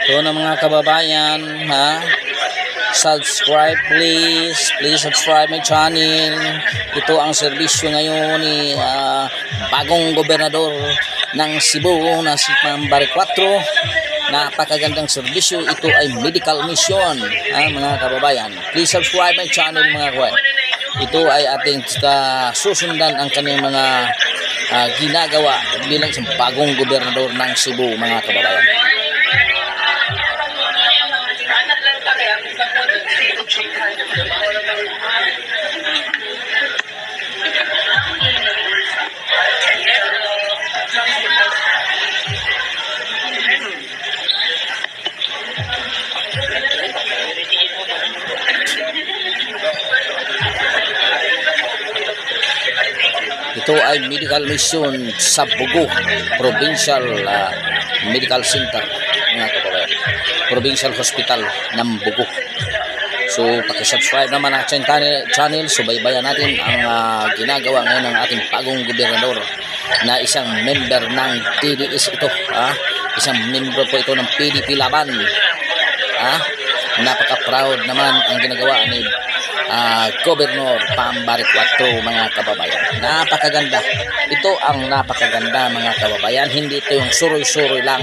Ito na mga kababayan, ha? Subscribe please. Please subscribe my channel. Ito ang serbisyo ngayon ni bagong gobernador ng Cebu na si Pambari 4. Napakagandang serbisyo. Ito ay medical mission, mga kababayan. Please subscribe my channel mga kababayan. Ito ay ating susundan ang kanyang mga ginagawa bilang isang bagong gobernador ng Cebu mga kababayan. Ito ay medical mission sa Bugo Provincial Medical Center mga kababayan. Provincial Hospital ng Bugo. So paki-subscribe naman ang channel. Subaybayan natin ang ginagawa ngayon ng ating bagong gobernador na isang member ng TDS ito. Isang member po ito ng PDP Laban. Napaka-proud naman ang ginagawa ni Governor Pambari 4 mga kababayan. Napakaganda. Ito ang napakaganda mga kababayan. Hindi ito yung suroy-suroy lang.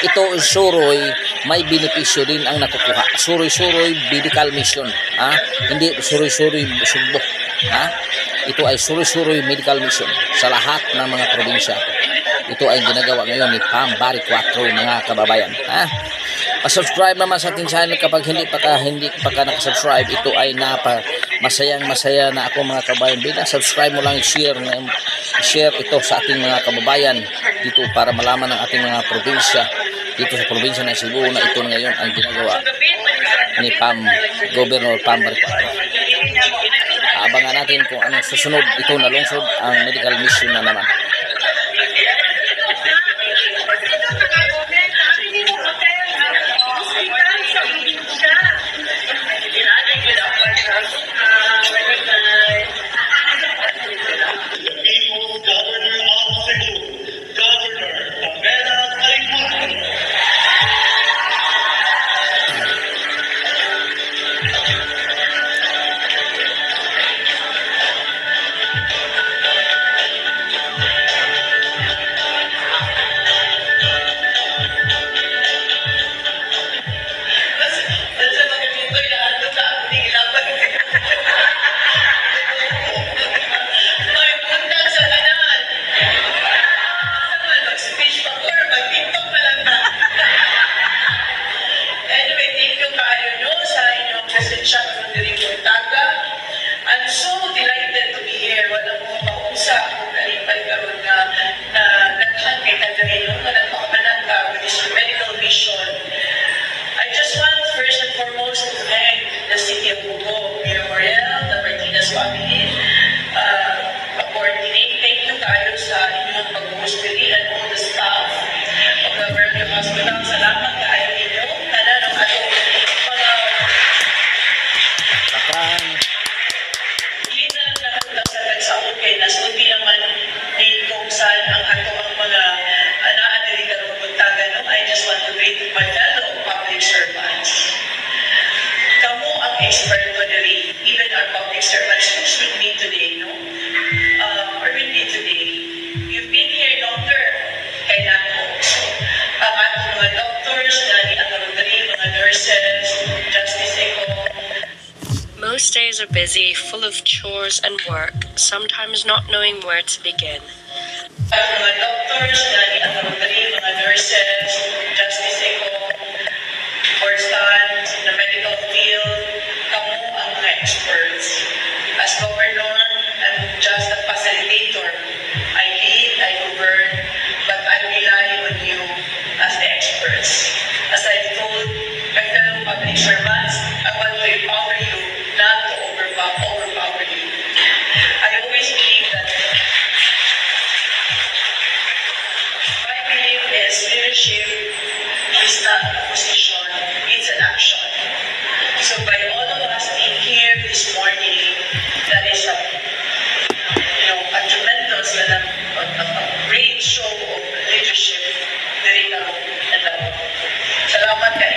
Ito suroy, may benepisyo din ang nakukuha. Suroy-suroy medical mission. Hindi suroy-suroy sugbok. Ito ay suroy-suroy medical mission sa lahat ng mga probinsya. Ito ay ginagawa ngayon ni Pambari 4 mga kababayan. Subscribe naman sa ating channel kapag hindi pa ka nakasubscribe. Ito ay masayang-masaya na ako mga kababayan. Bila subscribe mo lang, share ito sa ating mga kababayan dito para malaman ng ating mga probinsya dito sa probinsya ng Cebu na ito ngayon ang ginagawa ni Governor Pambari 4. Abangan natin kung anong susunod. Ito na lungsod ang medical mission na naman. I'm so delighted to be here. Walang mga mausa kung kalipad karoon na naghangkit na ganito na nagpakamananga with this medical mission. I just want first and foremost to thank the City of Bugo, Mayor Morel, the Martinez family, coordinate. Thank you kayo sa inyong pag-host and all the staff of the Mercury Hospital. Salamat kayo ninyo. Tala ng atong mga nasulti naman din kung saan ang ato ang mga naadili karong puntagan. I just want to greet my fellow public servants. Kamu ang expert ko diri, even our public servants who's with me today, or with me today. You've been here longer kay nako. So, ang ating mga doctors, mga nurses, Justice Eco. Most days are busy, full of chores and work, sometimes not knowing where to begin. Mga doctors, mga nurses, Justice Eco, or stand in the medical field, kamu ang mga experts. As governor, I'm just a facilitator. I lead, I govern, but I rely on you as the experts. As I've told my fellow public servants, I want to empower you, not to overpower you. I always believe that my belief is leadership is not a position, it's an action. So by all of us being here this morning, that is a tremendous and a great show of leadership. Salamat kayo.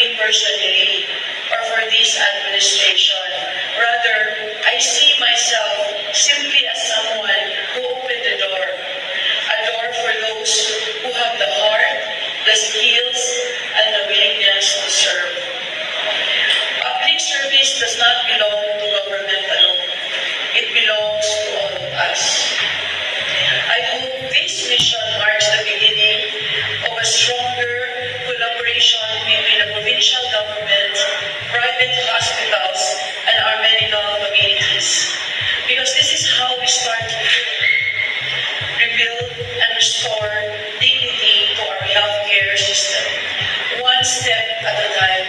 me personally or for this administration. Rather, I see myself simply as someone who opened the door. A door for those who have the heart, the skills, and the willingness to serve. Public service does not belong to government alone. It belongs to all of us. I hope this mission marks the beginning of a stronger collaboration between the provincial government, private hospitals, and our medical communities. Because this is how we start to rebuild and restore dignity to our healthcare system, one step at a time.